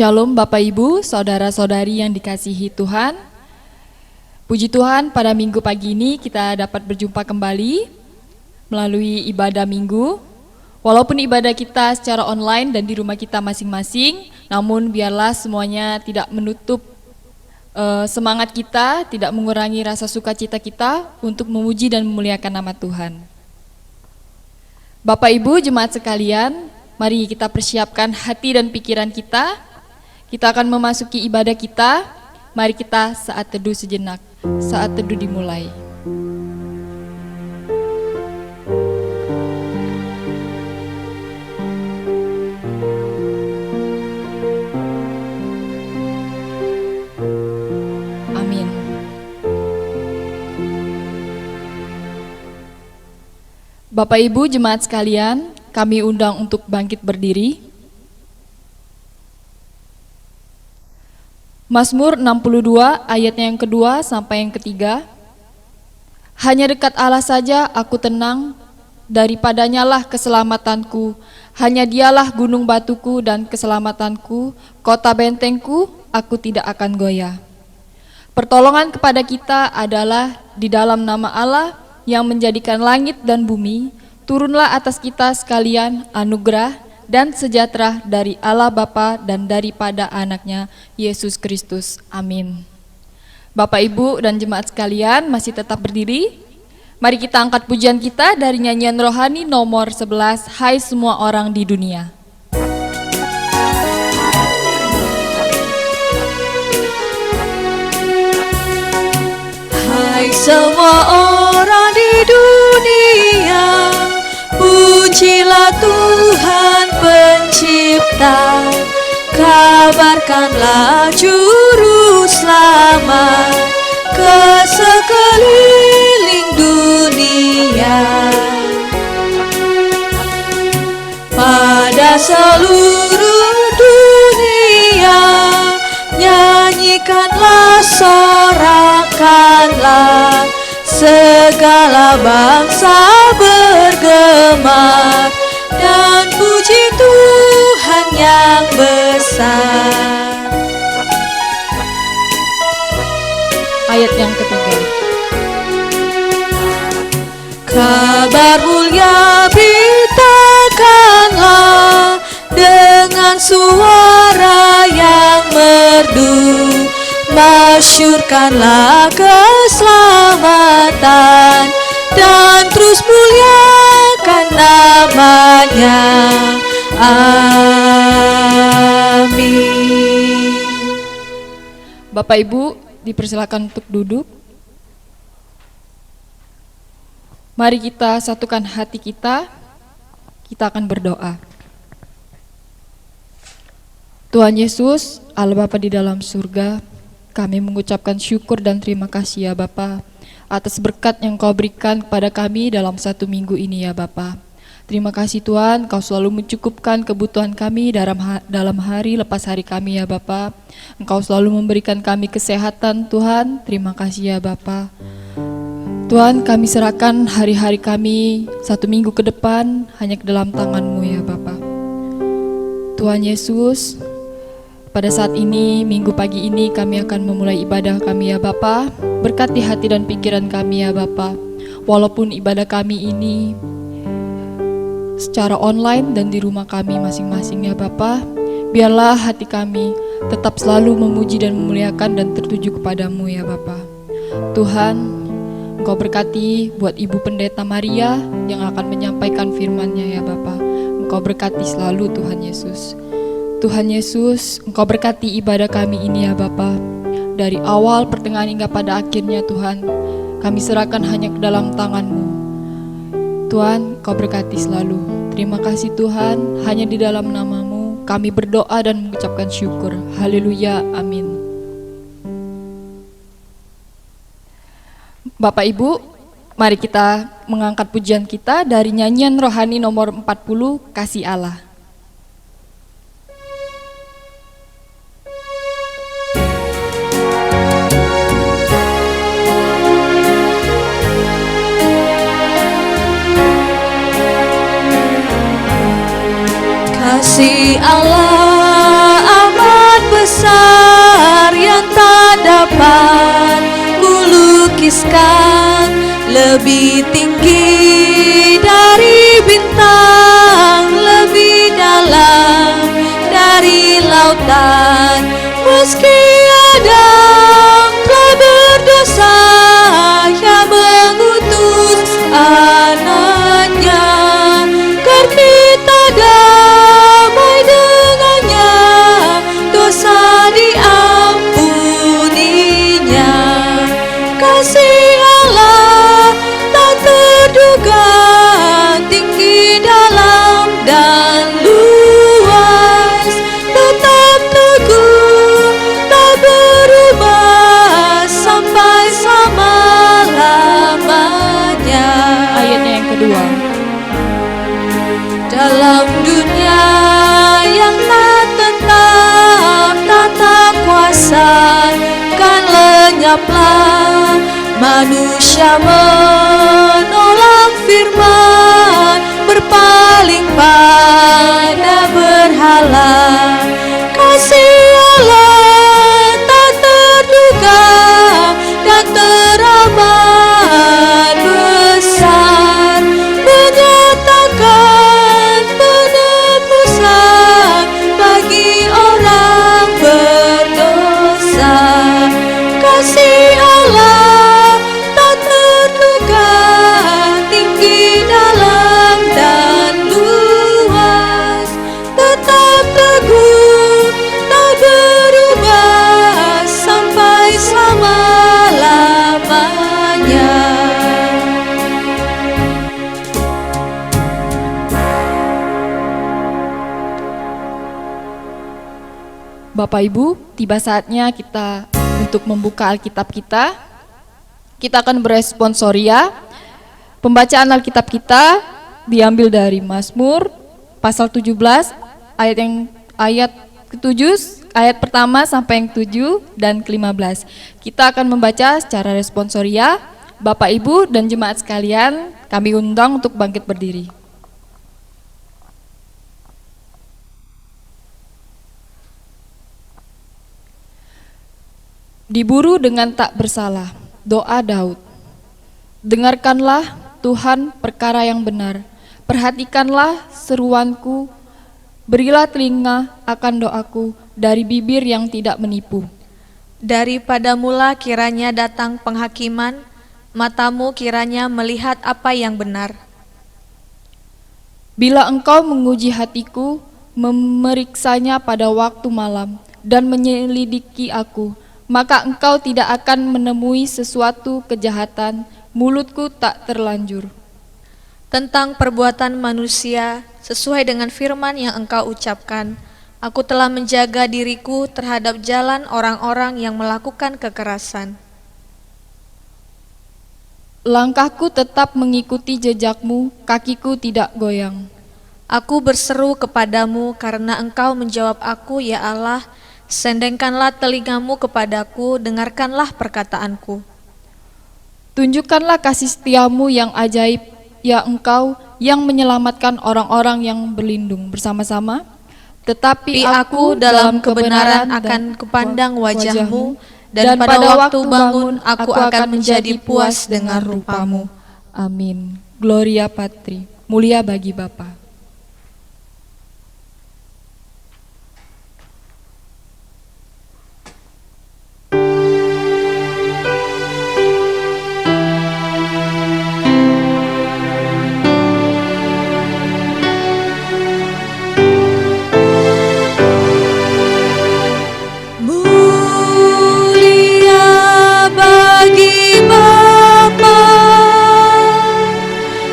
Shalom Bapak Ibu, Saudara-saudari yang dikasihi Tuhan. Puji Tuhan, pada minggu pagi ini kita dapat berjumpa kembali melalui ibadah minggu. Walaupun ibadah kita secara online dan di rumah kita masing-masing, namun biarlah semuanya tidak menutup semangat kita, tidak mengurangi rasa sukacita kita untuk memuji dan memuliakan nama Tuhan. Bapak Ibu, jemaat sekalian, mari kita persiapkan hati dan pikiran kita. Kita akan memasuki ibadah kita. Mari kita saat teduh sejenak. Saat teduh dimulai. Amin. Bapak Ibu jemaat sekalian, kami undang untuk bangkit berdiri. Mazmur 62 ayatnya yang kedua sampai yang ketiga. Hanya dekat Allah saja aku tenang, daripadanya lah keselamatanku. Hanya dialah gunung batuku dan keselamatanku, kota bentengku, aku tidak akan goyah. Pertolongan kepada kita adalah di dalam nama Allah yang menjadikan langit dan bumi. Turunlah atas kita sekalian anugerah dan sejahtera dari Allah Bapa dan daripada anaknya Yesus Kristus. Amin. Bapak Ibu dan jemaat sekalian masih tetap berdiri. Mari kita angkat pujian kita dari nyanyian rohani nomor 11, Hai Semua Orang di Dunia. Hai semua orang di dunia, pujilah Tuhan Pencipta, kabarkanlah juru selamat ke sekeliling dunia. Pada seluruh dunia, nyanyikanlah, sorakanlah, segala bangsa bergema dan puji Tuhan yang besar. Ayat yang ketiga. Kabar mulia beritakanlah dengan suara yang merdu, masyurkanlah keselamatan dan terus muliakan namanya. Amin. Bapak Ibu dipersilakan untuk duduk. Mari kita satukan hati kita. Kita akan berdoa. Tuhan Yesus, Allah Bapa di dalam surga, kami mengucapkan syukur dan terima kasih ya Bapa atas berkat yang Kau berikan kepada kami dalam satu minggu ini ya Bapa. Terima kasih Tuhan, Kau selalu mencukupkan kebutuhan kami dalam hari lepas hari kami ya Bapa. Engkau selalu memberikan kami kesehatan Tuhan, terima kasih ya Bapa. Tuhan, kami serahkan hari-hari kami satu minggu ke depan hanya ke dalam tangan-Mu ya Bapa. Tuhan Yesus, pada saat ini, minggu pagi ini kami akan memulai ibadah kami ya Bapa. Berkati hati dan pikiran kami ya Bapa. Walaupun ibadah kami ini secara online dan di rumah kami masing-masing ya Bapa, biarlah hati kami tetap selalu memuji dan memuliakan dan tertuju kepadamu ya Bapa. Tuhan, Engkau berkati buat Ibu Pendeta Maria yang akan menyampaikan firman-Nya ya Bapa. Engkau berkati selalu Tuhan Yesus. Tuhan Yesus, Engkau berkati ibadah kami ini ya Bapa. Dari awal, pertengahan hingga pada akhirnya Tuhan, kami serahkan hanya ke dalam tangan-Mu. Tuhan, Engkau berkati selalu. Terima kasih Tuhan, hanya di dalam nama-Mu kami berdoa dan mengucapkan syukur. Haleluya, amin. Bapak Ibu, mari kita mengangkat pujian kita dari nyanyian rohani nomor 40, Kasih Allah. Kasih Allah amat tuliskan lebih tinggi dari bintang, lebih dalam dari lautan. Meski Adam telah berdosa, Ia mengutus anaknya, agar kita damai dengannya, dosa diampuninya. Kasih Allah tak terduga, tinggi, dalam dan luas, tetap teguh, tak berubah sampai selama-lamanya. Ayatnya yang kedua. Dalam dunia yang tak tetap, tata kuasa kan lenyaplah. Manusia menolak firman, berpaling pada berhala. Kasih Allah tak terduga dan teramat besar, menyatakan penebusan bagi orang berdosa. Kasih Allah tak terduga, tinggi, dalam dan luas, tetap teguh, tak berubah sampai selama-lamanya. Bapak Ibu, tiba saatnya kita untuk membuka Alkitab kita. Kita akan beresponsoria. Pembacaan Alkitab kita diambil dari Mazmur pasal 17 ayat ke-7, ayat pertama sampai yang 7 dan ke-15. Kita akan membaca secara responsoria. Bapak Ibu dan jemaat sekalian, kami undang untuk bangkit berdiri. Diburu dengan tak bersalah, doa Daud. Dengarkanlah Tuhan perkara yang benar, perhatikanlah seruanku, berilah telinga akan doaku dari bibir yang tidak menipu. Daripada mula kiranya datang penghakiman, matamu kiranya melihat apa yang benar. Bila engkau menguji hatiku, memeriksanya pada waktu malam, dan menyelidiki aku, maka engkau tidak akan menemui sesuatu kejahatan, mulutku tak terlanjur. Tentang perbuatan manusia, sesuai dengan firman yang engkau ucapkan, aku telah menjaga diriku terhadap jalan orang-orang yang melakukan kekerasan. Langkahku tetap mengikuti jejakmu, kakiku tidak goyang. Aku berseru kepadamu karena engkau menjawab aku, ya Allah. Sendengkanlah telingamu kepadaku, dengarkanlah perkataanku. Tunjukkanlah kasih setiamu yang ajaib, ya engkau yang menyelamatkan orang-orang yang berlindung bersama-sama. Tetapi aku dalam kebenaran akan kupandang wajahmu, dan pada waktu bangun aku akan menjadi puas dengan rupamu. Amin. Gloria Patri, mulia bagi Bapa.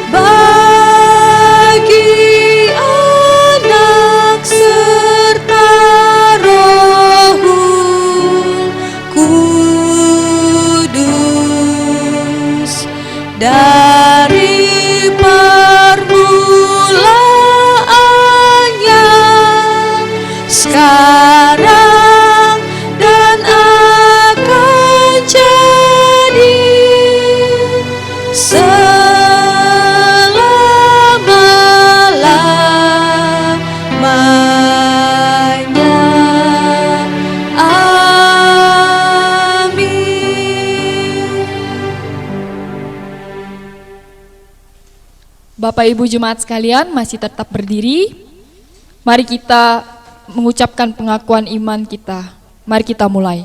Bagi Bapak Ibu jemaat sekalian masih tetap berdiri. Mari kita mengucapkan pengakuan iman kita. Mari kita mulai.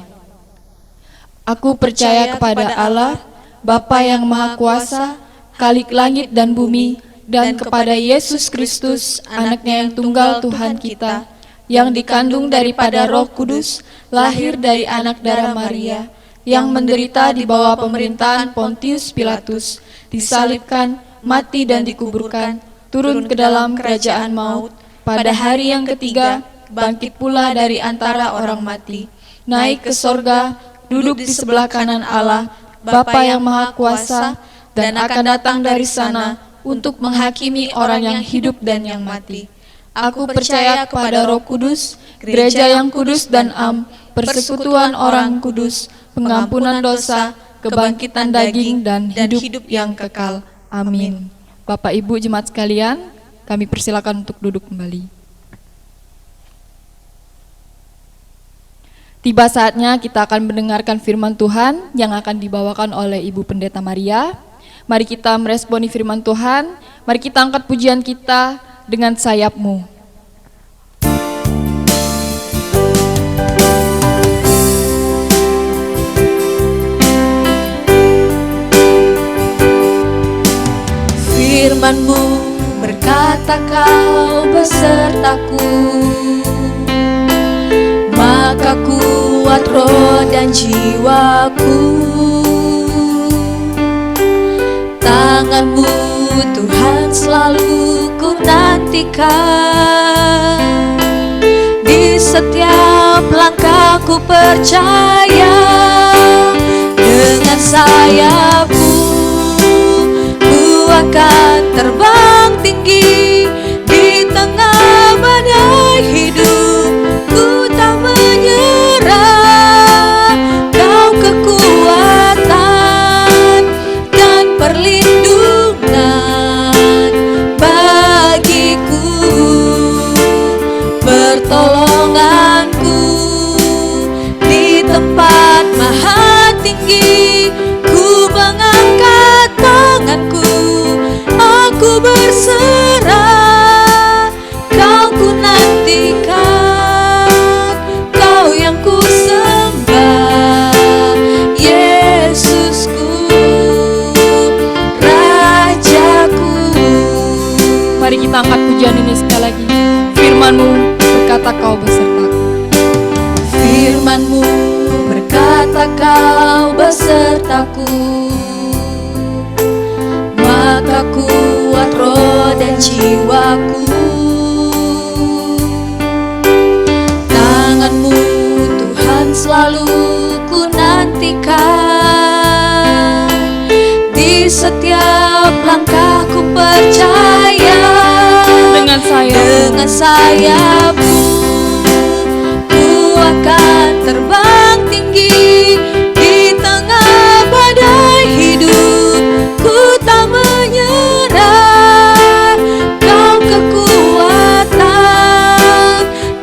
Aku percaya kepada Allah, Bapa yang Maha Kuasa, Khalik langit dan bumi, dan kepada Yesus Kristus, anaknya yang tunggal Tuhan kita, yang dikandung daripada Roh Kudus, lahir dari anak darah Maria, yang menderita di bawah pemerintahan Pontius Pilatus, disalibkan, mati dan dikuburkan, turun ke dalam kerajaan maut, pada hari yang ketiga, bangkit pula dari antara orang mati, naik ke sorga, duduk di sebelah kanan Allah, Bapa yang Maha Kuasa, dan akan datang dari sana untuk menghakimi orang yang hidup dan yang mati. Aku percaya kepada Roh Kudus, gereja yang kudus dan am, persekutuan orang kudus, pengampunan dosa, kebangkitan daging dan hidup yang kekal. Amin. Bapak Ibu jemaat sekalian, kami persilakan untuk duduk kembali. Tiba saatnya kita akan mendengarkan firman Tuhan yang akan dibawakan oleh Ibu Pendeta Maria. Mari kita meresponi firman Tuhan, mari kita angkat pujian kita dengan sayapmu. Firman-Mu berkata kau besertaku, maka kuat roh dan jiwaku. Tangan-Mu Tuhan selalu ku nantikan, di setiap langkahku percaya. Dengan sayap-Mu ku akan terbang tinggi, di tengah badai hidup ku tak menyerah. Kau kekuatan dan perlindungan bagiku, pertolonganku di tempat maha tinggi. Ku mengangkat tanganku, aku berserah. Kau ku nantikan, kau yang ku sembah, Yesusku, Rajaku. Mari kita angkat pujian ini sekali lagi. Firman-Mu berkata kau besertaku. Firman-Mu berkata kau besertaku, maka kuat roh dan jiwaku. Tangan-Mu Tuhan selalu ku nantikan, di setiap langkahku percaya. Dengan sayap-Mu ku akan terbang tinggi, di tengah badai hidup ku tak menyerah. Kau kekuatan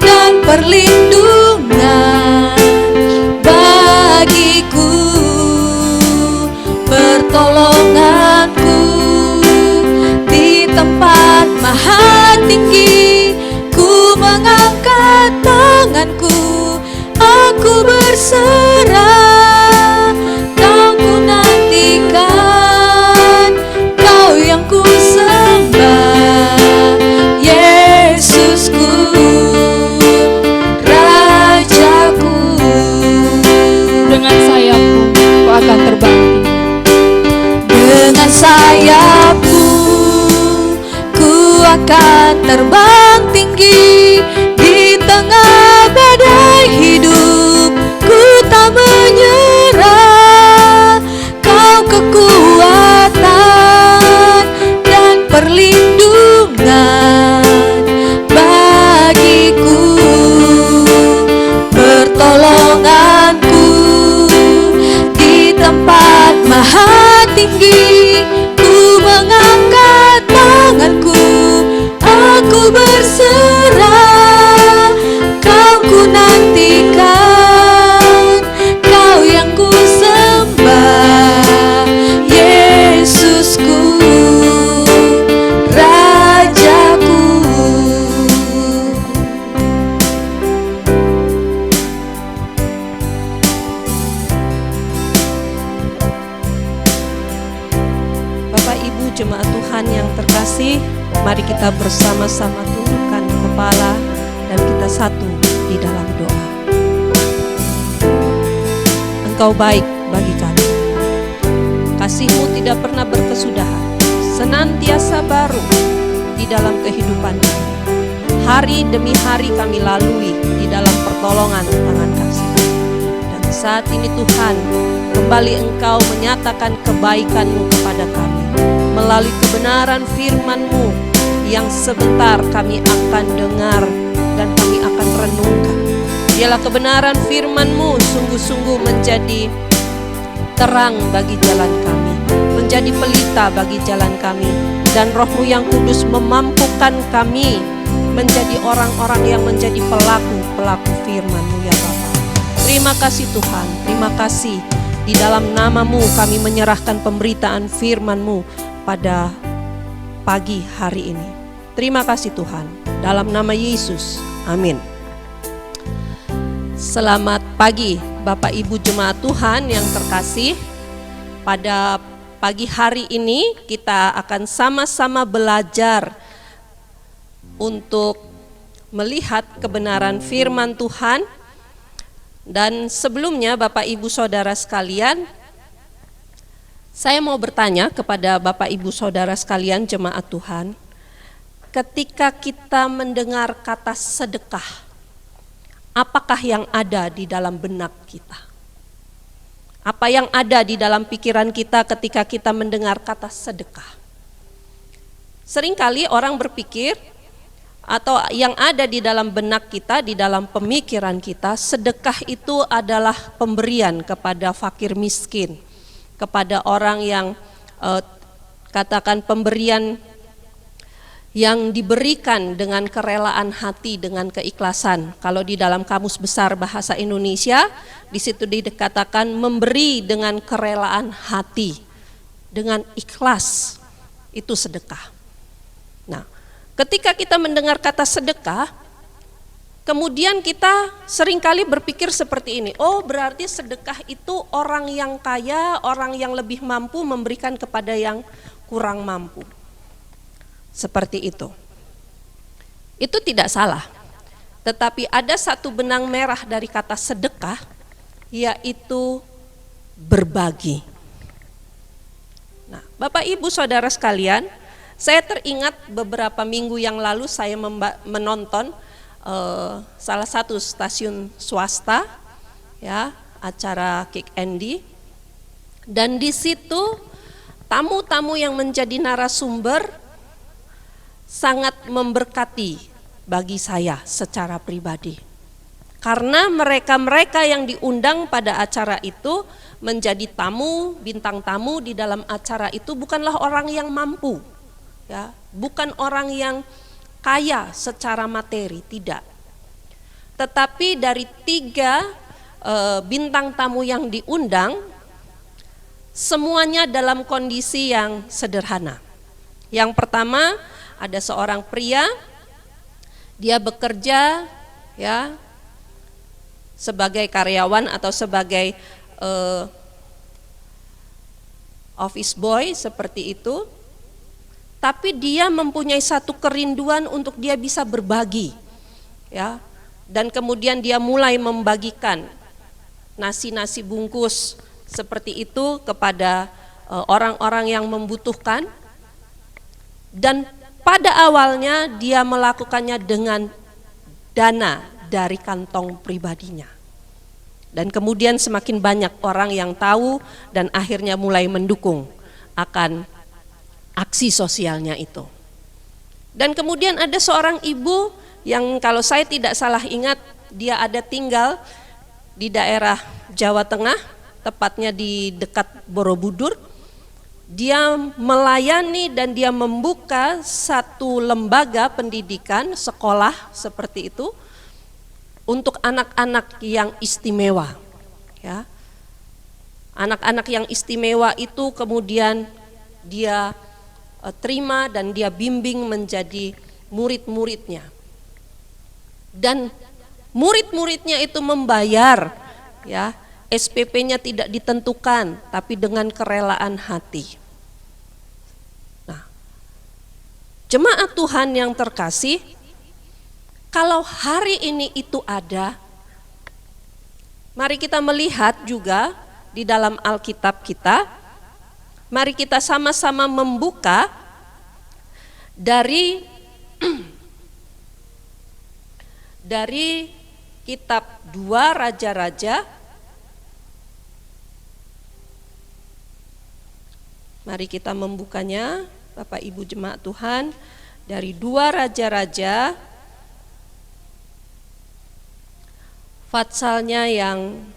dan perlindungan bagiku, pertolonganku di tempat maha tinggi. Ku mengangkat tanganku, aku berserah. Kau ku nantikan, kau yang ku sembah, Yesusku, Rajaku. Dengan sayap-Mu ku akan terbang tinggi. Dengan sayap-Mu ku akan terbang tinggi, di tengah badai hidup ku tak menyerah. Kau kekuatan dan perlindungan bagiku, pertolonganku di tempat maha tinggi. Ku mengangkat tanganku, aku berserah. Kau ku nantikan, kau yang ku sembah, Yesusku, jemaat Tuhan yang terkasih, mari kita bersama-sama tundukkan kepala dan kita satu di dalam doa. Engkau baik bagi kami, kasih-Mu tidak pernah berkesudahan, senantiasa baru di dalam kehidupan kami. Hari demi hari kami lalui di dalam pertolongan tangan kasih. Dan saat ini Tuhan, kembali Engkau menyatakan kebaikan-Mu kepada kami melalui kebenaran firman-Mu yang sebentar kami akan dengar dan kami akan renungkan. Biarlah kebenaran firman-Mu sungguh-sungguh menjadi terang bagi jalan kami, menjadi pelita bagi jalan kami, dan Roh-Mu yang kudus memampukan kami menjadi orang-orang yang menjadi pelaku-pelaku firman-Mu ya Bapa. Terima kasih Tuhan, terima kasih. Di dalam nama-Mu kami menyerahkan pemberitaan firman-Mu pada pagi hari ini. Terima kasih Tuhan, dalam nama Yesus, amin. Selamat pagi Bapak Ibu Jemaat Tuhan yang terkasih. Pada pagi hari ini kita akan sama-sama belajar untuk melihat kebenaran firman Tuhan. Dan sebelumnya Bapak Ibu Saudara sekalian, saya mau bertanya kepada Bapak Ibu Saudara sekalian jemaat Tuhan, ketika kita mendengar kata sedekah, apakah yang ada di dalam benak kita? Apa yang ada di dalam pikiran kita ketika kita mendengar kata sedekah? Seringkali orang berpikir, atau yang ada di dalam benak kita, di dalam pemikiran kita, sedekah itu adalah pemberian kepada fakir miskin, kepada orang yang katakan pemberian yang diberikan dengan kerelaan hati, dengan keikhlasan. Kalau di dalam Kamus Besar Bahasa Indonesia, di situ dikatakan memberi dengan kerelaan hati, dengan ikhlas, itu sedekah. Nah, ketika kita mendengar kata sedekah, kemudian kita seringkali berpikir seperti ini, oh berarti sedekah itu orang yang kaya, orang yang lebih mampu memberikan kepada yang kurang mampu. Seperti itu. Itu tidak salah. Tetapi ada satu benang merah dari kata sedekah, yaitu berbagi. Nah, Bapak Ibu Saudara sekalian, saya teringat beberapa minggu yang lalu saya menonton salah satu stasiun swasta, ya, acara Kick Andy, dan di situ tamu-tamu yang menjadi narasumber sangat memberkati bagi saya secara pribadi. Karena mereka-mereka yang diundang pada acara itu menjadi tamu, bintang tamu di dalam acara itu bukanlah orang yang mampu. Ya, bukan orang yang kaya secara materi, tidak. Tetapi dari 3 bintang tamu yang diundang, semuanya dalam kondisi yang sederhana. Yang pertama, ada seorang pria, dia bekerja ya sebagai karyawan atau sebagai office boy seperti itu. Tapi dia mempunyai satu kerinduan untuk dia bisa berbagi, ya. Dan kemudian dia mulai membagikan nasi-nasi bungkus seperti itu kepada orang-orang yang membutuhkan. Dan pada awalnya dia melakukannya dengan dana dari kantong pribadinya. Dan kemudian semakin banyak orang yang tahu dan akhirnya mulai mendukung akan aksi sosialnya itu. Dan kemudian ada seorang ibu yang kalau saya tidak salah ingat, dia ada tinggal di daerah Jawa Tengah, tepatnya di dekat Borobudur. Dia melayani dan dia membuka satu lembaga pendidikan, sekolah seperti itu untuk anak-anak yang istimewa, ya. Anak-anak yang istimewa itu kemudian dia terima dan dia bimbing menjadi murid-muridnya. Dan murid-muridnya itu membayar, ya, SPP-nya tidak ditentukan, tapi dengan kerelaan hati. Nah, Jemaat Tuhan yang terkasih, kalau hari ini itu ada, mari kita melihat juga di dalam Alkitab kita. Mari kita sama-sama membuka dari kitab 2 Raja-Raja. Mari kita membukanya, Bapak Ibu jemaat Tuhan, dari 2 Raja-Raja, patsalnya yang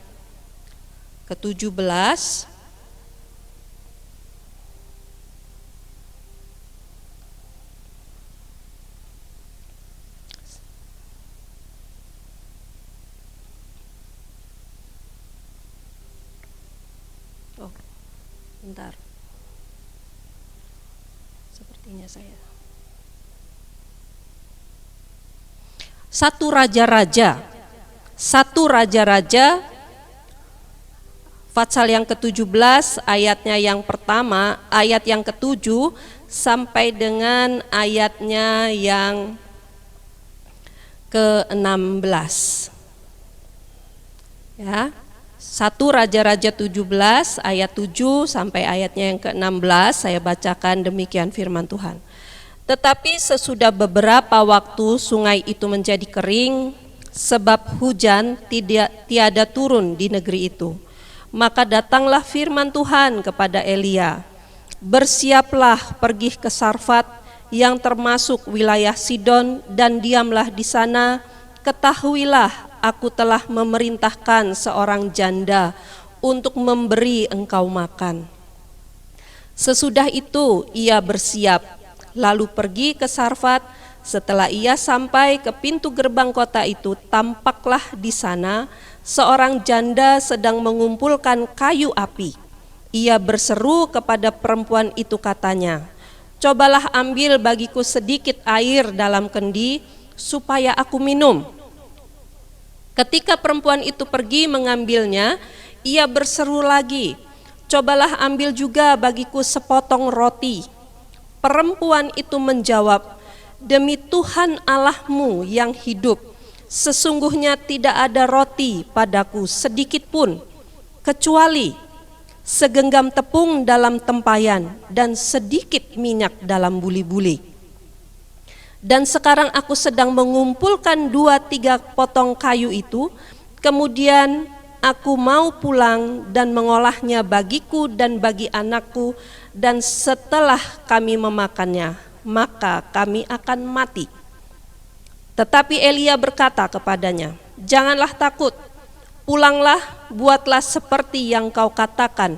ke-17. Bentar. Sepertinya saya. 1 Raja-Raja. 1 Raja-Raja pasal yang ke-17 ayatnya yang pertama, ayat yang ke-7 sampai dengan ayatnya yang ke-16. Ya. 1 Raja-Raja 17 ayat 7 sampai ayatnya yang ke-16, saya bacakan demikian firman Tuhan. Tetapi sesudah beberapa waktu sungai itu menjadi kering sebab hujan tiada turun di negeri itu. Maka datanglah firman Tuhan kepada Elia, bersiaplah pergi ke Sarfat yang termasuk wilayah Sidon dan diamlah di sana, ketahuilah aku telah memerintahkan seorang janda untuk memberi engkau makan. Sesudah itu ia bersiap, lalu pergi ke Sarfat. Setelah ia sampai ke pintu gerbang kota itu, tampaklah di sana seorang janda sedang mengumpulkan kayu api. Ia berseru kepada perempuan itu katanya, cobalah ambil bagiku sedikit air dalam kendi supaya aku minum. Ketika perempuan itu pergi mengambilnya, ia berseru lagi, cobalah ambil juga bagiku sepotong roti. Perempuan itu menjawab, demi Tuhan Allahmu yang hidup, sesungguhnya tidak ada roti padaku sedikit pun, kecuali segenggam tepung dalam tempayan dan sedikit minyak dalam buli-buli. Dan sekarang aku sedang mengumpulkan 2-3 potong kayu itu, kemudian aku mau pulang dan mengolahnya bagiku dan bagi anakku, dan setelah kami memakannya, maka kami akan mati. Tetapi Elia berkata kepadanya, janganlah takut, pulanglah, buatlah seperti yang kau katakan,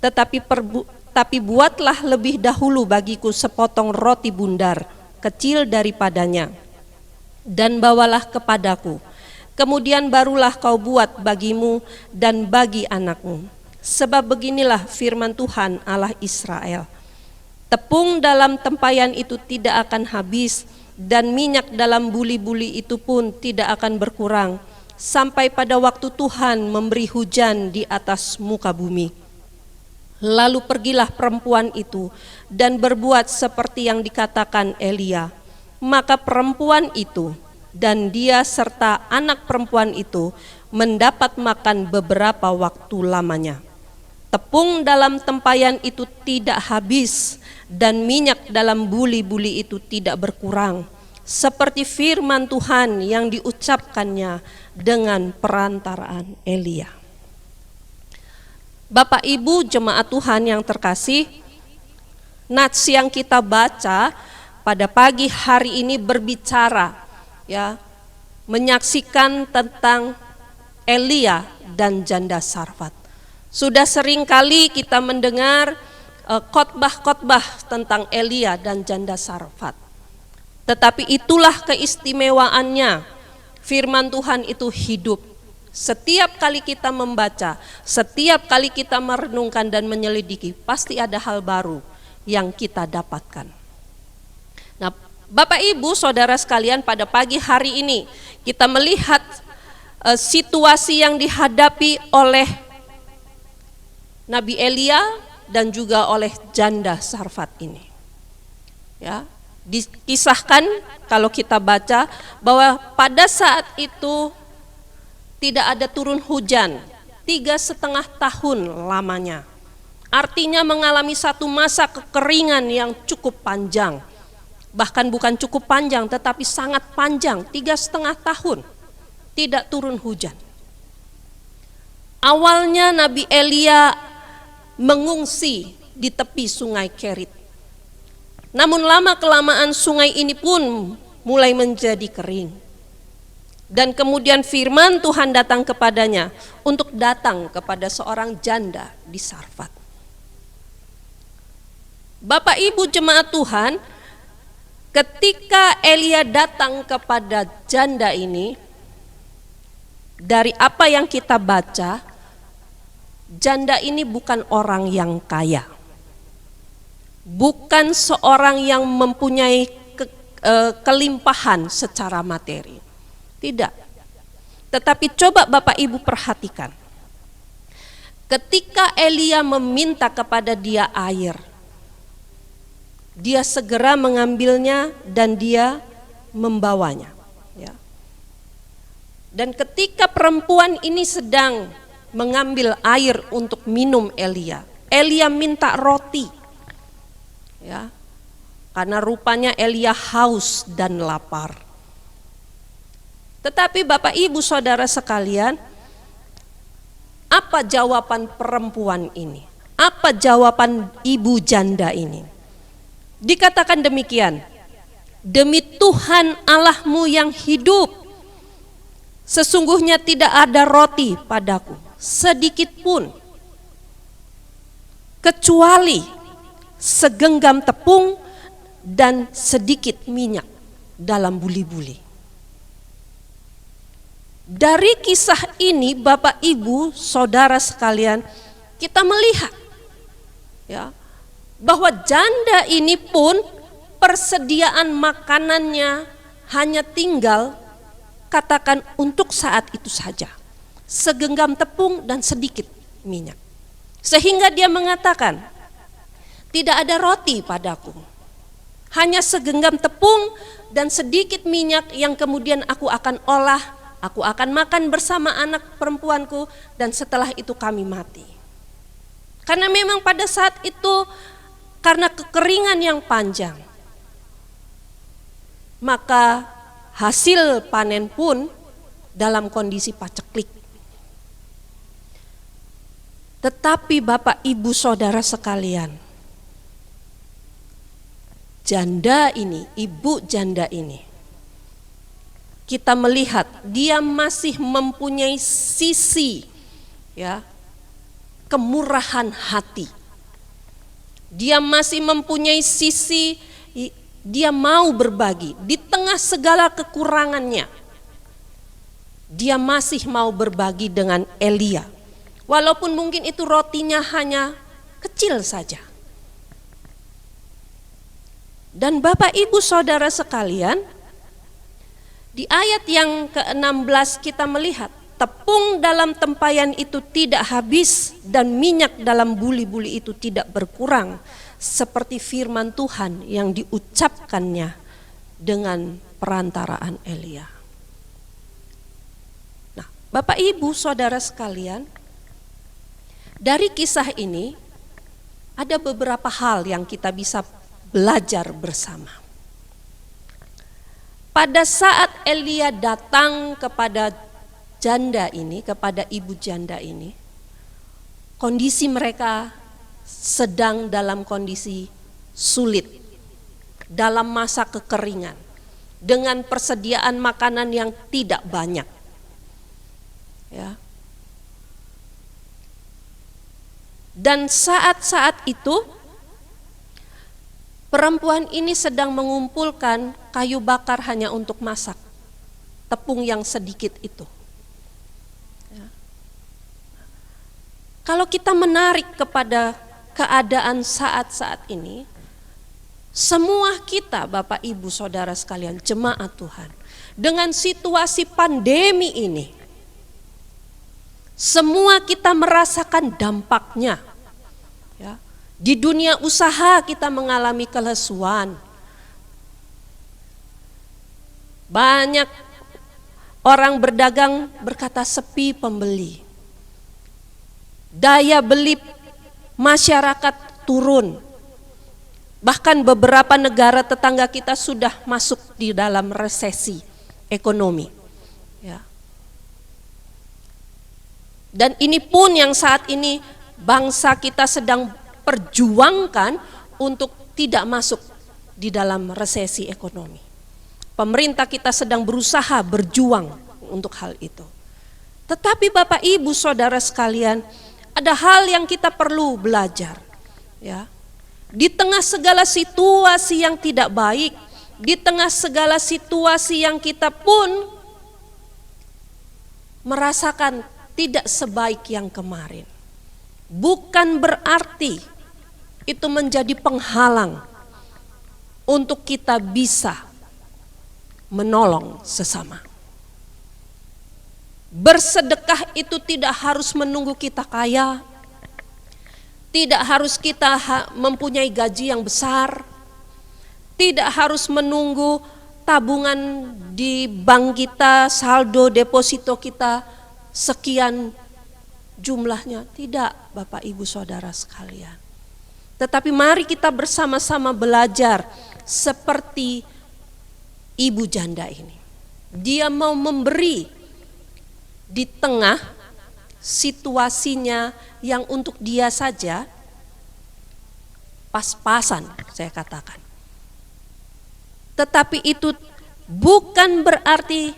tapi buatlah lebih dahulu bagiku sepotong roti bundar, kecil daripadanya, dan bawalah kepadaku. Kemudian barulah kau buat bagimu dan bagi anakmu. Sebab beginilah firman Tuhan Allah Israel, tepung dalam tempayan itu tidak akan habis, dan minyak dalam buli-buli itu pun tidak akan berkurang, sampai pada waktu Tuhan memberi hujan di atas muka bumi. Lalu pergilah perempuan itu dan berbuat seperti yang dikatakan Elia. Maka perempuan itu dan dia serta anak perempuan itu mendapat makan beberapa waktu lamanya. Tepung dalam tempayan itu tidak habis dan minyak dalam buli-buli itu tidak berkurang, seperti firman Tuhan yang diucapkannya dengan perantaraan Elia. Bapak Ibu jemaat Tuhan yang terkasih, nats yang kita baca pada pagi hari ini berbicara, ya, menyaksikan tentang Elia dan janda Sarfat. Sudah sering kali kita mendengar khotbah-khotbah tentang Elia dan janda Sarfat. Tetapi itulah keistimewaannya, firman Tuhan itu hidup. Setiap kali kita membaca, setiap kali kita merenungkan dan menyelidiki, pasti ada hal baru yang kita dapatkan. Nah, Bapak Ibu Saudara sekalian, pada pagi hari ini kita melihat situasi yang dihadapi oleh Nabi Elia dan juga oleh janda Sarfat ini. Ya, Dikisahkan kalau kita baca bahwa pada saat itu tidak ada turun hujan 3,5 tahun lamanya. Artinya mengalami satu masa kekeringan yang cukup panjang. Bahkan bukan cukup panjang tetapi sangat panjang, 3,5 tahun tidak turun hujan. Awalnya Nabi Elia mengungsi di tepi sungai Kerit. Namun lama-kelamaan sungai ini pun mulai menjadi kering. Dan kemudian firman Tuhan datang kepadanya untuk datang kepada seorang janda di Sarfat. Bapak Ibu jemaat Tuhan, ketika Elia datang kepada janda ini, dari apa yang kita baca, janda ini bukan orang yang kaya. Bukan seorang yang mempunyai kelimpahan secara materi. Tidak. Tetapi coba Bapak Ibu perhatikan. Ketika Elia meminta kepada dia air, dia segera mengambilnya dan dia membawanya. Ya. Dan ketika perempuan ini sedang mengambil air untuk minum Elia minta roti. Ya, karena rupanya Elia haus dan lapar. Tetapi Bapak Ibu Saudara sekalian, apa jawaban perempuan ini? Apa jawaban ibu janda ini? Dikatakan demikian, demi Tuhan Allahmu yang hidup, sesungguhnya tidak ada roti padaku sedikit pun, kecuali segenggam tepung dan sedikit minyak dalam buli-buli. Dari kisah ini Bapak Ibu Saudara sekalian, kita melihat ya, bahwa janda ini pun persediaan makanannya hanya tinggal katakan untuk saat itu saja. Segenggam tepung dan sedikit minyak. Sehingga dia mengatakan, tidak ada roti padaku, hanya segenggam tepung dan sedikit minyak yang kemudian aku akan olah, aku akan makan bersama anak perempuanku dan setelah itu kami mati. Karena memang pada saat itu karena kekeringan yang panjang, maka hasil panen pun dalam kondisi paceklik. Tetapi Bapak Ibu Saudara sekalian, janda ini, ibu janda ini, kita melihat dia masih mempunyai sisi ya, kemurahan hati. Dia masih mempunyai sisi dia mau berbagi di tengah segala kekurangannya. Dia masih mau berbagi dengan Elia. Walaupun mungkin itu rotinya hanya kecil saja. Dan Bapak Ibu Saudara sekalian, di ayat yang ke-16 kita melihat tepung dalam tempayan itu tidak habis dan minyak dalam buli-buli itu tidak berkurang, seperti firman Tuhan yang diucapkannya dengan perantaraan Elia. Nah, Bapak Ibu Saudara sekalian, dari kisah ini ada beberapa hal yang kita bisa belajar bersama. Pada saat Elia datang kepada janda ini, kepada ibu janda ini, kondisi mereka sedang dalam kondisi sulit, dalam masa kekeringan, dengan persediaan makanan yang tidak banyak. Ya. Dan saat-saat itu perempuan ini sedang mengumpulkan kayu bakar hanya untuk masak, tepung yang sedikit itu. Ya. Kalau kita menarik kepada keadaan saat-saat ini, semua kita Bapak Ibu Saudara sekalian, jemaat Tuhan, dengan situasi pandemi ini, semua kita merasakan dampaknya. Ya. Di dunia usaha kita mengalami kelesuan. Banyak orang berdagang berkata sepi pembeli. Daya beli masyarakat turun. Bahkan beberapa negara tetangga kita sudah masuk di dalam resesi ekonomi. Ya. Dan ini pun yang saat ini bangsa kita sedang perjuangkan untuk tidak masuk di dalam resesi ekonomi. Pemerintah kita sedang berusaha berjuang untuk hal itu. Tetapi Bapak Ibu Saudara sekalian, ada hal yang kita perlu belajar. Ya. Di tengah segala situasi yang tidak baik, di tengah segala situasi yang kita pun merasakan tidak sebaik yang kemarin, bukan berarti itu menjadi penghalang untuk kita bisa menolong sesama. Bersedekah itu tidak harus menunggu kita kaya, tidak harus kita mempunyai gaji yang besar, tidak harus menunggu tabungan di bank kita, saldo deposito kita sekian jumlahnya. Tidak, Bapak Ibu Saudara sekalian. Tetapi mari kita bersama-sama belajar seperti ibu janda ini. Dia mau memberi di tengah situasinya yang untuk dia saja pas-pasan, saya katakan. Tetapi itu bukan berarti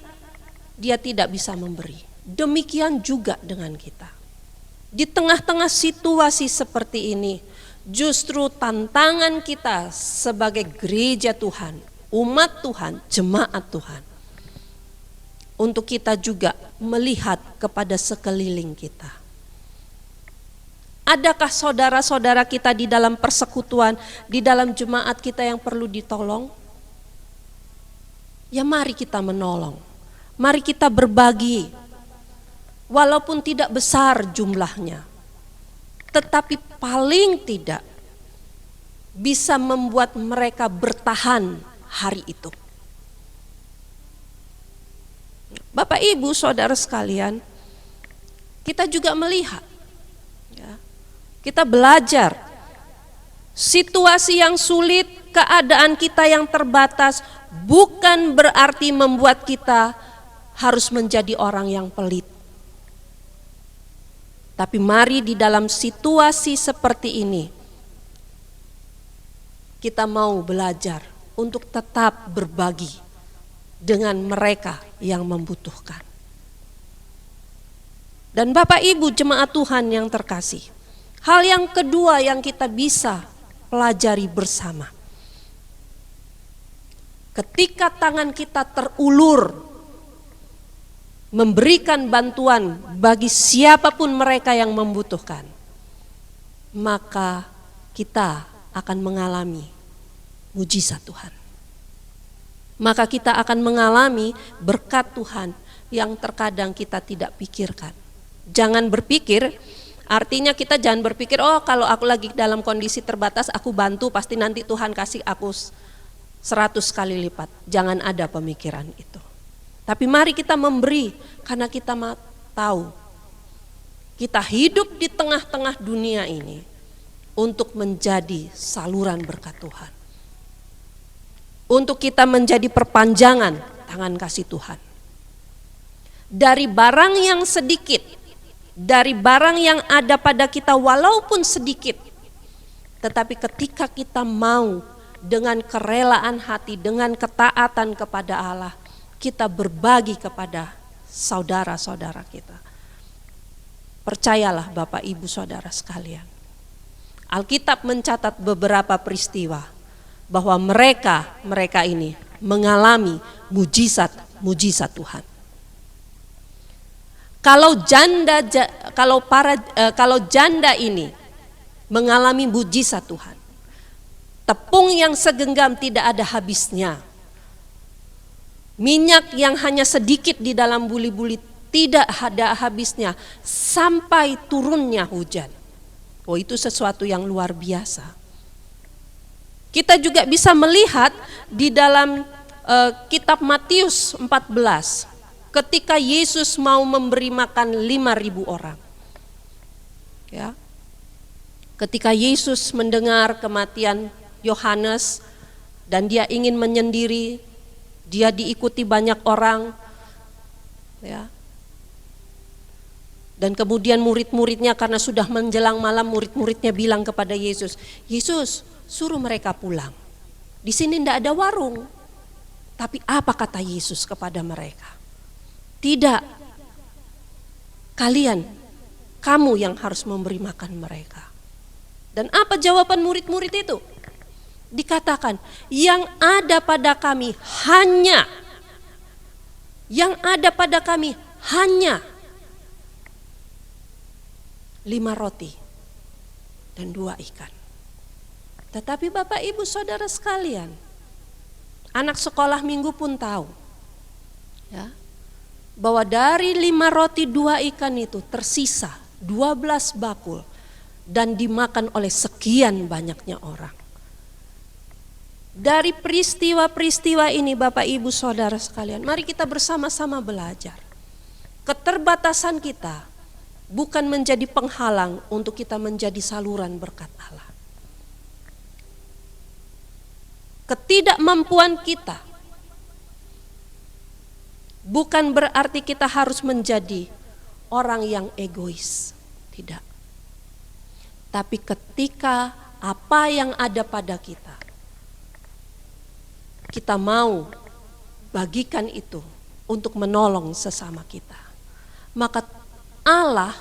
dia tidak bisa memberi. Demikian juga dengan kita. Di tengah-tengah situasi seperti ini, justru tantangan kita sebagai gereja Tuhan, umat Tuhan, jemaat Tuhan, untuk kita juga melihat kepada sekeliling kita. Adakah saudara-saudara kita di dalam persekutuan, di dalam jemaat kita yang perlu ditolong? Ya mari kita menolong, mari kita berbagi, walaupun tidak besar jumlahnya, tetapi paling tidak bisa membuat mereka bertahan hari itu. Bapak Ibu Saudara sekalian, kita juga melihat, ya, kita belajar situasi yang sulit, keadaan kita yang terbatas bukan berarti membuat kita harus menjadi orang yang pelit. Tapi mari di dalam situasi seperti ini kita mau belajar untuk tetap berbagi dengan mereka yang membutuhkan. Dan Bapak Ibu jemaat Tuhan yang terkasih, hal yang kedua yang kita bisa pelajari bersama, ketika tangan kita terulur memberikan bantuan bagi siapapun mereka yang membutuhkan, maka kita akan mengalami mujizat Tuhan. Maka kita akan mengalami berkat Tuhan yang terkadang kita tidak pikirkan. Jangan berpikir, artinya kita jangan berpikir, oh kalau aku lagi dalam kondisi terbatas aku bantu pasti nanti Tuhan kasih aku 100 kali lipat. Jangan ada pemikiran itu. Tapi mari kita memberi karena kita tahu kita hidup di tengah-tengah dunia ini untuk menjadi saluran berkat Tuhan. Untuk kita menjadi perpanjangan tangan kasih Tuhan. Dari barang yang sedikit, dari barang yang ada pada kita walaupun sedikit, tetapi ketika kita mau dengan kerelaan hati, dengan ketaatan kepada Allah, kita berbagi kepada saudara-saudara kita. Percayalah Bapak Ibu Saudara sekalian, Alkitab mencatat beberapa peristiwa bahwa mereka ini mengalami mujizat Tuhan. Kalau janda ini mengalami mujizat Tuhan, tepung yang segenggam tidak ada habisnya, minyak yang hanya sedikit di dalam buli-buli tidak ada habisnya sampai turunnya hujan. Oh, itu sesuatu yang luar biasa. Kita juga bisa melihat di dalam kitab Matius 14, ketika Yesus mau memberi makan 5.000 orang. Ya. Ketika Yesus mendengar kematian Yohanes dan dia ingin menyendiri, dia diikuti banyak orang, ya. Dan kemudian murid-muridnya, karena sudah menjelang malam, murid-muridnya bilang kepada Yesus, Yesus, suruh mereka pulang. Di sini tidak ada warung. Tapi apa kata Yesus kepada mereka? Tidak. Kamu yang harus memberi makan mereka. Dan apa jawaban murid-murid itu? Dikatakan, yang ada pada kami hanya 5 roti dan 2 ikan. Tetapi Bapak Ibu Saudara sekalian, anak sekolah minggu pun tahu, ya, bahwa dari 5 roti 2 ikan itu tersisa 12 bakul dan dimakan oleh sekian banyaknya orang. Dari peristiwa-peristiwa ini Bapak Ibu Saudara sekalian, mari kita bersama-sama belajar. Keterbatasan kita bukan menjadi penghalang untuk kita menjadi saluran berkat Allah. Ketidakmampuan kita bukan berarti kita harus menjadi orang yang egois, tidak. Tapi ketika apa yang ada pada kita mau bagikan itu untuk menolong sesama kita, maka Allah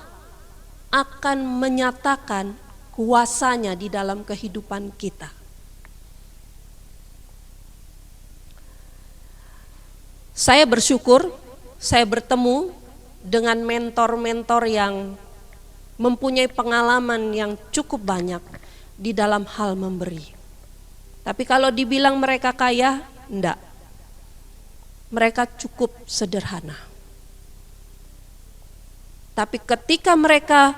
akan menyatakan kuasanya di dalam kehidupan kita. Saya bersyukur, saya bertemu dengan mentor-mentor yang mempunyai pengalaman yang cukup banyak di dalam hal memberi. Tapi kalau dibilang mereka kaya, enggak. Mereka cukup sederhana. Tapi ketika mereka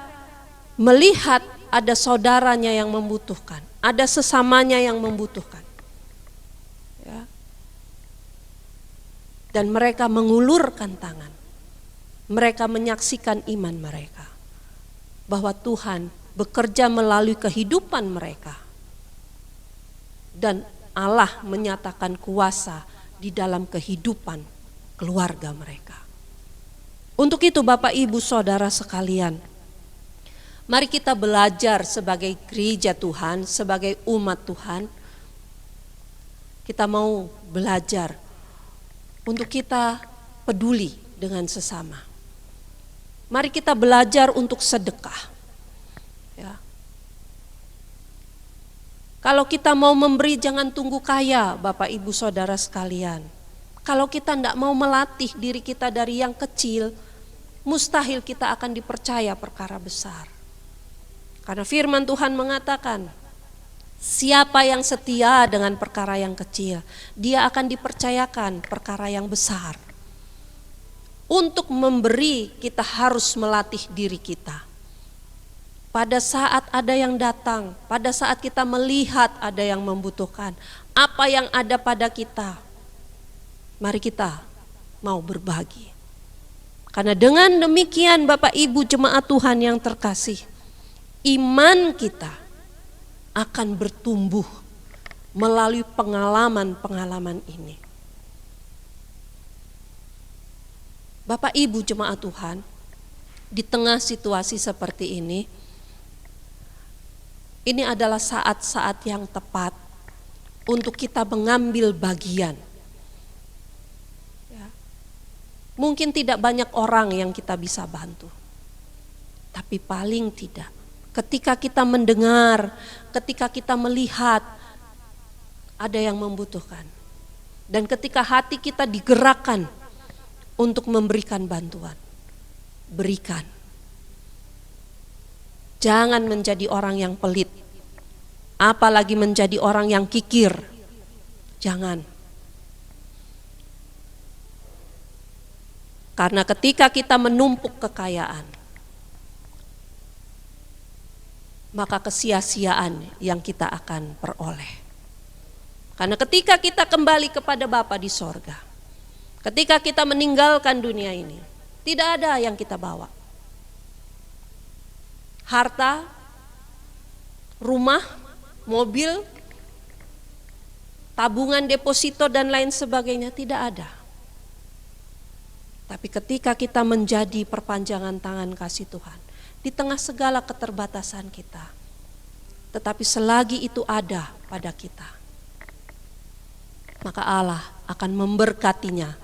melihat ada saudaranya yang membutuhkan, ada sesamanya yang membutuhkan, ya, dan mereka mengulurkan tangan, mereka menyaksikan iman mereka, bahwa Tuhan bekerja melalui kehidupan mereka, dan Allah menyatakan kuasa di dalam kehidupan keluarga mereka. Untuk itu Bapak Ibu Saudara sekalian, mari kita belajar sebagai gereja Tuhan, sebagai umat Tuhan. Kita mau belajar untuk kita peduli dengan sesama. Mari kita belajar untuk sedekah. Ya. Kalau kita mau memberi, jangan tunggu kaya Bapak Ibu Saudara sekalian. Kalau kita tidak mau melatih diri kita dari yang kecil, mustahil kita akan dipercaya perkara besar. Karena firman Tuhan mengatakan, siapa yang setia dengan perkara yang kecil, dia akan dipercayakan perkara yang besar. Untuk memberi, kita harus melatih diri kita. Pada saat ada yang datang, pada saat kita melihat ada yang membutuhkan, apa yang ada pada kita, mari kita mau berbagi. Karena dengan demikian Bapak Ibu jemaat Tuhan yang terkasih, iman kita akan bertumbuh melalui pengalaman-pengalaman ini. Bapak Ibu jemaat Tuhan, di tengah situasi seperti ini adalah saat-saat yang tepat untuk kita mengambil bagian. Mungkin tidak banyak orang yang kita bisa bantu, tapi paling tidak ketika kita mendengar, ketika kita melihat ada yang membutuhkan, dan ketika hati kita digerakkan untuk memberikan bantuan, berikan. Jangan menjadi orang yang pelit, apalagi menjadi orang yang kikir. Jangan. Karena ketika kita menumpuk kekayaan, maka kesia-siaan yang kita akan peroleh. Karena ketika kita kembali kepada Bapa di sorga, ketika kita meninggalkan dunia ini, tidak ada yang kita bawa. Harta, rumah, mobil, tabungan deposito dan lain sebagainya tidak ada. Tapi ketika kita menjadi perpanjangan tangan kasih Tuhan, di tengah segala keterbatasan kita, tetapi selagi itu ada pada kita, maka Allah akan memberkatinya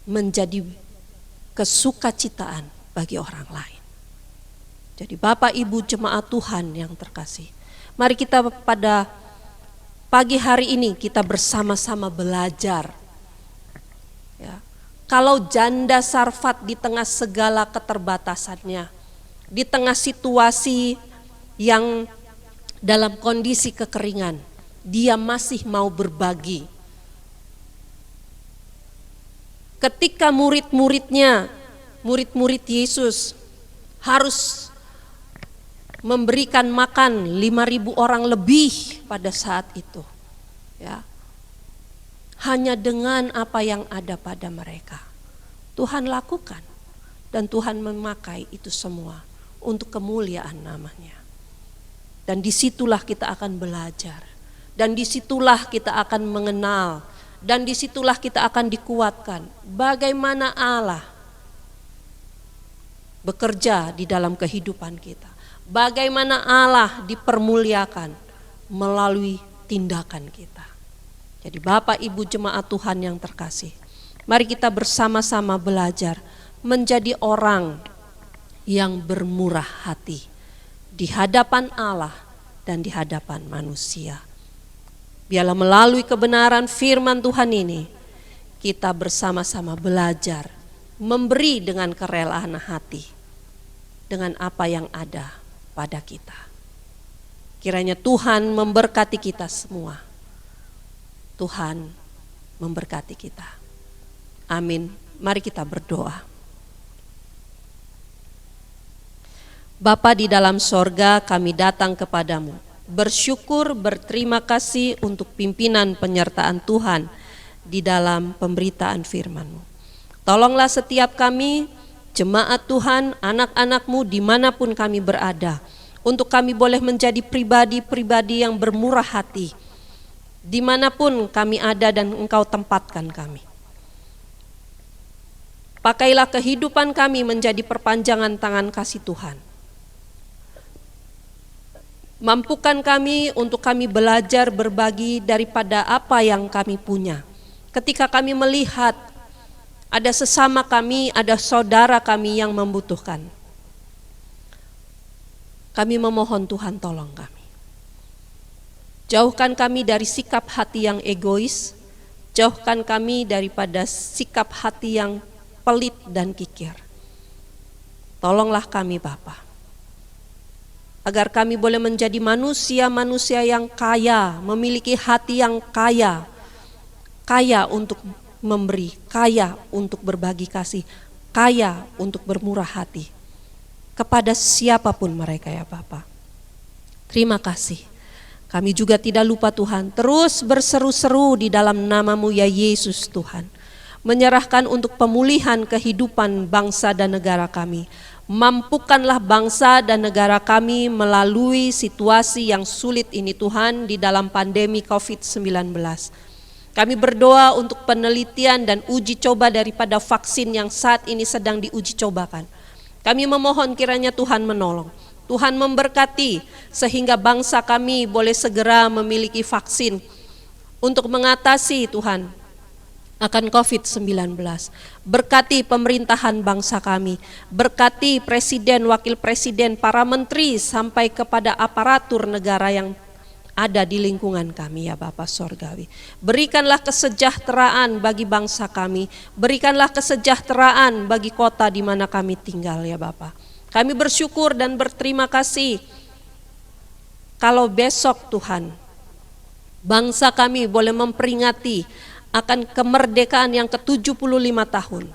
menjadi kesukacitaan bagi orang lain. Jadi Bapak Ibu jemaat Tuhan yang terkasih, mari kita pada pagi hari ini kita bersama-sama belajar. Ya, kalau janda Sarfat di tengah segala keterbatasannya, di tengah situasi yang dalam kondisi kekeringan, dia masih mau berbagi. Ketika murid-murid Yesus harus memberikan makan 5.000 orang lebih pada saat itu, ya, hanya dengan apa yang ada pada mereka, Tuhan lakukan, dan Tuhan memakai itu semua untuk kemuliaan namanya. Dan disitulah kita akan belajar, dan disitulah kita akan mengenal, dan disitulah kita akan dikuatkan bagaimana Allah bekerja di dalam kehidupan kita, bagaimana Allah dipermuliakan melalui tindakan kita. Jadi Bapak Ibu jemaat Tuhan yang terkasih, mari kita bersama-sama belajar menjadi orang yang bermurah hati di hadapan Allah dan di hadapan manusia. Biarlah melalui kebenaran firman Tuhan ini, kita bersama-sama belajar memberi dengan kerelaan hati dengan apa yang ada pada kita. Kiranya Tuhan memberkati kita semua. Tuhan memberkati kita. Amin. Mari kita berdoa. Bapa di dalam sorga, kami datang kepadamu, bersyukur, berterima kasih untuk pimpinan penyertaan Tuhan di dalam pemberitaan firman-Mu. Tolonglah setiap kami, jemaat Tuhan, anak-anak-Mu dimanapun kami berada, untuk kami boleh menjadi pribadi-pribadi yang bermurah hati, dimanapun kami ada dan Engkau tempatkan kami. Pakailah kehidupan kami menjadi perpanjangan tangan kasih Tuhan. Mampukan kami untuk kami belajar berbagi daripada apa yang kami punya. Ketika kami melihat ada sesama kami, ada saudara kami yang membutuhkan, kami memohon Tuhan tolong kami. Jauhkan kami dari sikap hati yang egois, jauhkan kami daripada sikap hati yang pelit dan kikir. Tolonglah kami Bapa, agar kami boleh menjadi manusia-manusia yang kaya, memiliki hati yang kaya, kaya untuk memberi, kaya untuk berbagi kasih, kaya untuk bermurah hati kepada siapapun mereka ya Bapa. Terima kasih. Kami juga tidak lupa Tuhan, terus berseru-seru di dalam nama-Mu ya Yesus Tuhan, menyerahkan untuk pemulihan kehidupan bangsa dan negara kami. Mampukanlah bangsa dan negara kami melalui situasi yang sulit ini Tuhan di dalam pandemi COVID-19. Kami berdoa untuk penelitian dan uji coba daripada vaksin yang saat ini sedang diuji cobakan. Kami memohon kiranya Tuhan menolong, Tuhan memberkati sehingga bangsa kami boleh segera memiliki vaksin untuk mengatasi Tuhan akan COVID-19. Berkati pemerintahan bangsa kami, berkati presiden, wakil presiden, para menteri, sampai kepada aparatur negara yang ada di lingkungan kami ya Bapa Sorgawi. Berikanlah kesejahteraan bagi bangsa kami, berikanlah kesejahteraan bagi kota di mana kami tinggal ya Bapa. Kami bersyukur dan berterima kasih kalau besok Tuhan bangsa kami boleh memperingati akan kemerdekaan yang ke-75 tahun.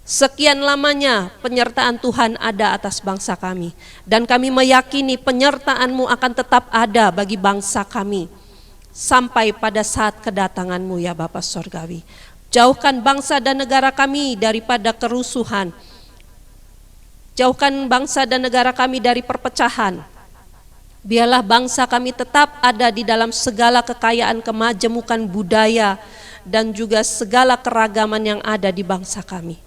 Sekian lamanya penyertaan Tuhan ada atas bangsa kami, dan kami meyakini penyertaan-Mu akan tetap ada bagi bangsa kami sampai pada saat kedatangan-Mu ya Bapa Sorgawi. Jauhkan bangsa dan negara kami daripada kerusuhan. Jauhkan bangsa dan negara kami dari perpecahan. Biarlah bangsa kami tetap ada di dalam segala kekayaan kemajemukan budaya dan juga segala keragaman yang ada di bangsa kami.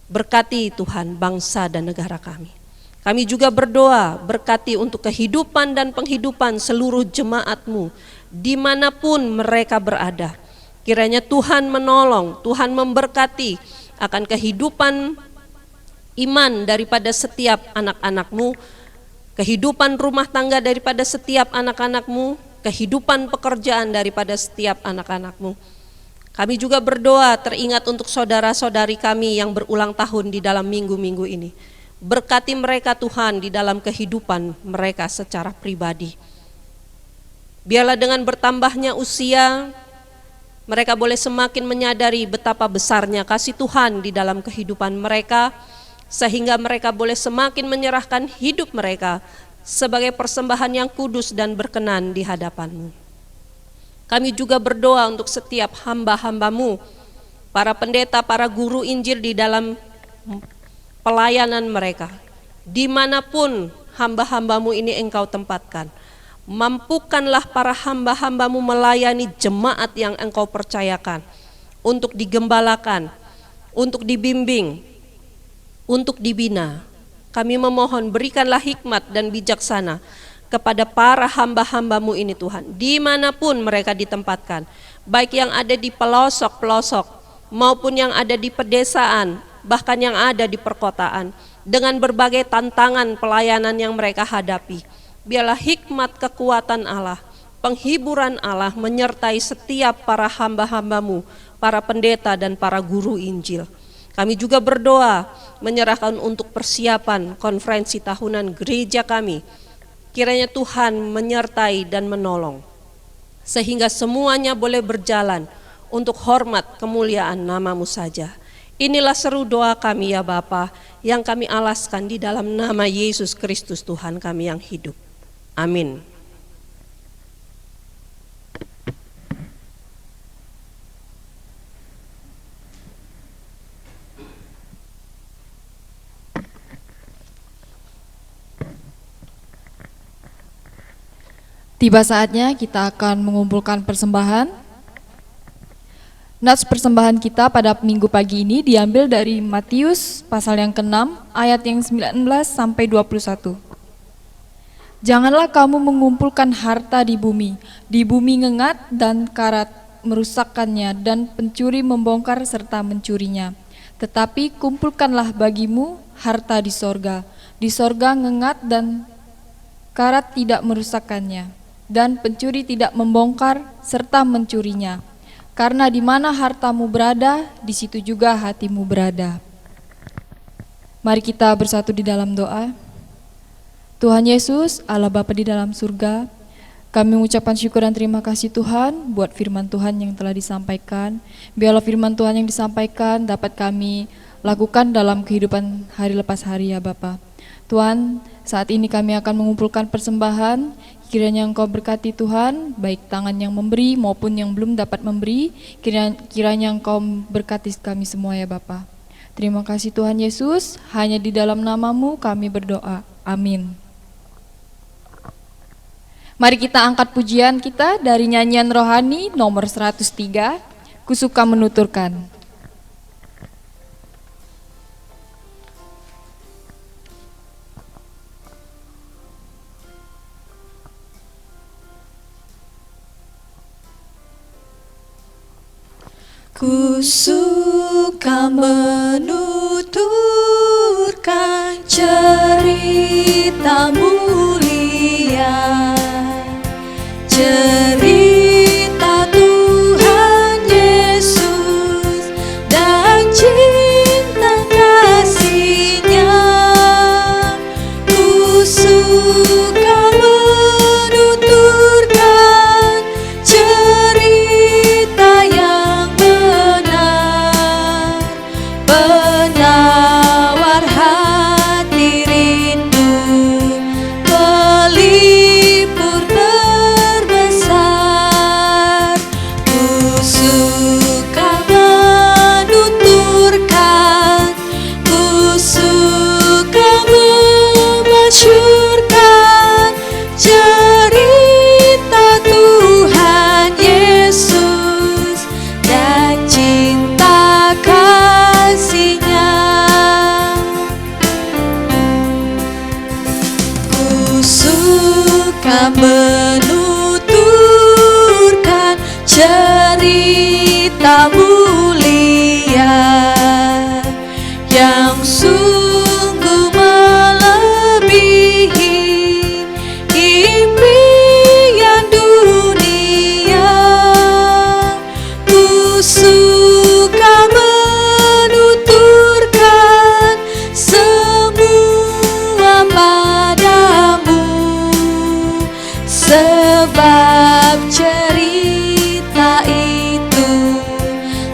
Berkati Tuhan bangsa dan negara kami. Kami juga berdoa, berkati untuk kehidupan dan penghidupan seluruh jemaat-Mu dimanapun mereka berada. Kiranya Tuhan menolong, Tuhan memberkati akan kehidupan iman daripada setiap anak-anak-Mu, kehidupan rumah tangga daripada setiap anak-anak-Mu, kehidupan pekerjaan daripada setiap anak-anak-Mu. Kami juga berdoa teringat untuk saudara-saudari kami yang berulang tahun di dalam minggu-minggu ini. Berkati mereka Tuhan di dalam kehidupan mereka secara pribadi. Biarlah dengan bertambahnya usia, mereka boleh semakin menyadari betapa besarnya kasih Tuhan di dalam kehidupan mereka, sehingga mereka boleh semakin menyerahkan hidup mereka sebagai persembahan yang kudus dan berkenan di hadapan-Mu. Kami juga berdoa untuk setiap hamba-hamba-Mu, para pendeta, para guru Injil di dalam pelayanan mereka. Dimanapun hamba-hamba-Mu ini Engkau tempatkan, mampukanlah para hamba-hamba-Mu melayani jemaat yang Engkau percayakan, untuk digembalakan, untuk dibimbing, untuk dibina. Kami memohon berikanlah hikmat dan bijaksana kepada para hamba-hamba-Mu ini Tuhan, dimanapun mereka ditempatkan, baik yang ada di pelosok-pelosok maupun yang ada di pedesaan, bahkan yang ada di perkotaan, dengan berbagai tantangan pelayanan yang mereka hadapi. Biarlah hikmat kekuatan Allah, penghiburan Allah menyertai setiap para hamba-hamba-Mu, para pendeta dan para guru Injil. Kami juga berdoa menyerahkan untuk persiapan konferensi tahunan gereja kami. Kiranya Tuhan menyertai dan menolong, sehingga semuanya boleh berjalan untuk hormat kemuliaan nama-Mu saja. Inilah seru doa kami ya Bapa, yang kami alaskan di dalam nama Yesus Kristus Tuhan kami yang hidup. Amin. Tiba saatnya kita akan mengumpulkan persembahan. Nats persembahan kita pada minggu pagi ini diambil dari Matius pasal yang ke-6 ayat yang 19 sampai 21. Janganlah kamu mengumpulkan harta di bumi ngengat dan karat merusakkannya dan pencuri membongkar serta mencurinya. Tetapi kumpulkanlah bagimu harta di sorga ngengat dan karat tidak merusakkannya, dan pencuri tidak membongkar serta mencurinya. Karena di mana hartamu berada, di situ juga hatimu berada. Mari kita bersatu di dalam doa. Tuhan Yesus, Allah Bapa di dalam surga, kami mengucapkan syukur dan terima kasih Tuhan buat firman Tuhan yang telah disampaikan. Biarlah firman Tuhan yang disampaikan dapat kami lakukan dalam kehidupan hari lepas hari ya Bapa. Tuhan, saat ini kami akan mengumpulkan persembahan. Kiranya Engkau berkati Tuhan, baik tangan yang memberi maupun yang belum dapat memberi. Kiranya Engkau berkati kami semua ya Bapa. Terima kasih Tuhan Yesus, hanya di dalam nama-Mu kami berdoa. Amin. Mari kita angkat pujian kita dari nyanyian rohani nomor 103, Ku Suka Menuturkan. Ku suka menuturkan cerita mulia, cerita Tuhan Yesus dan cinta kasih-Nya. Ku suka menuturkan cerita yang benar, penawar hati rindu, pelipur terbesar. sebab cerita itu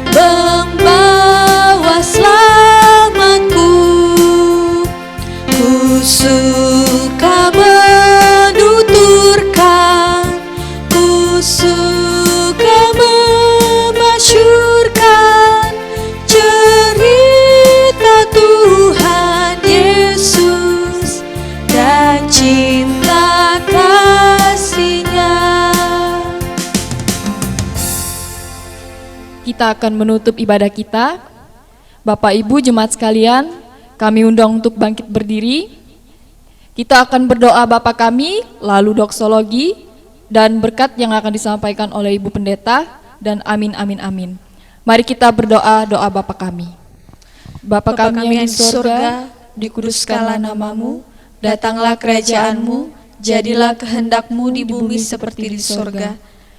membawa selamatku. Ku suka menuturkan, ku suka memasyurkan cerita Tuhan Yesus dan cinta kasih-Nya. Kita akan menutup ibadah kita. Bapak Ibu jemaat sekalian, kami undang untuk bangkit berdiri. Kita akan berdoa Bapa kami, lalu doksologi, dan berkat yang akan disampaikan oleh Ibu Pendeta, dan amin, amin, amin. Mari kita berdoa doa Bapa kami. Bapa kami yang di surga, dikuduskanlah namamu, datanglah kerajaan-Mu, jadilah kehendak-Mu di bumi seperti di surga.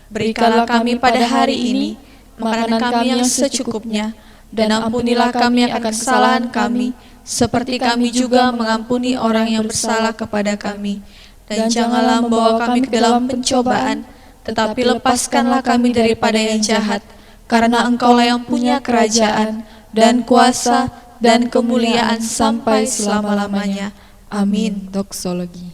Berikanlah kami pada hari ini makanan kami yang secukupnya, dan ampunilah kami akan kesalahan kami, seperti kami juga mengampuni orang yang bersalah kepada kami. Dan janganlah membawa kami ke dalam pencobaan, tetapi lepaskanlah kami daripada yang jahat, karena Engkaulah yang punya kerajaan, dan kuasa, dan kemuliaan sampai selama-lamanya. Amin. Doksologi.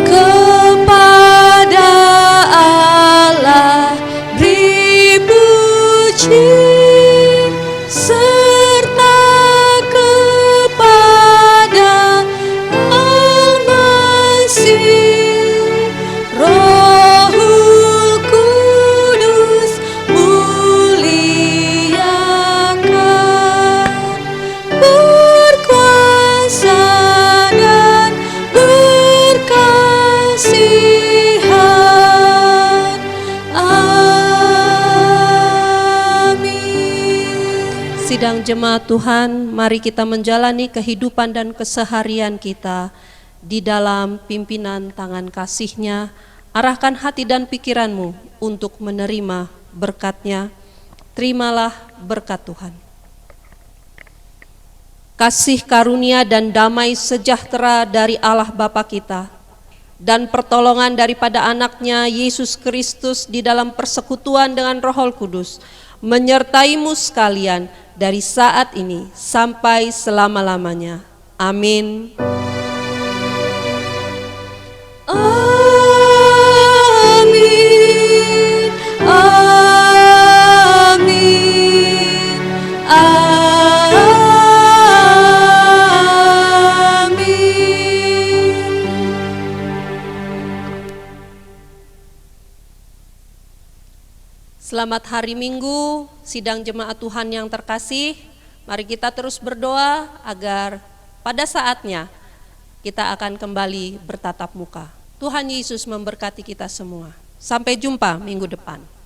Kepada Allah beri puji, serta kepada Al-Masih, Rohul Kudus muliakan, berkuasa dan berkasihan. Amin. Sidang jemaat Tuhan, mari kita menjalani kehidupan dan keseharian kita di dalam pimpinan tangan kasih-Nya. Arahkan hati dan pikiranmu untuk menerima berkat-Nya. Terimalah berkat Tuhan. Kasih karunia dan damai sejahtera dari Allah Bapa kita, dan pertolongan daripada anaknya Yesus Kristus di dalam persekutuan dengan Roh Kudus menyertaimu sekalian dari saat ini sampai selama-lamanya. Amin. Amin. Amin. Amin. Selamat hari Minggu, sidang jemaat Tuhan yang terkasih. Mari kita terus berdoa agar pada saatnya kita akan kembali bertatap muka. Tuhan Yesus memberkati kita semua. Sampai jumpa minggu depan.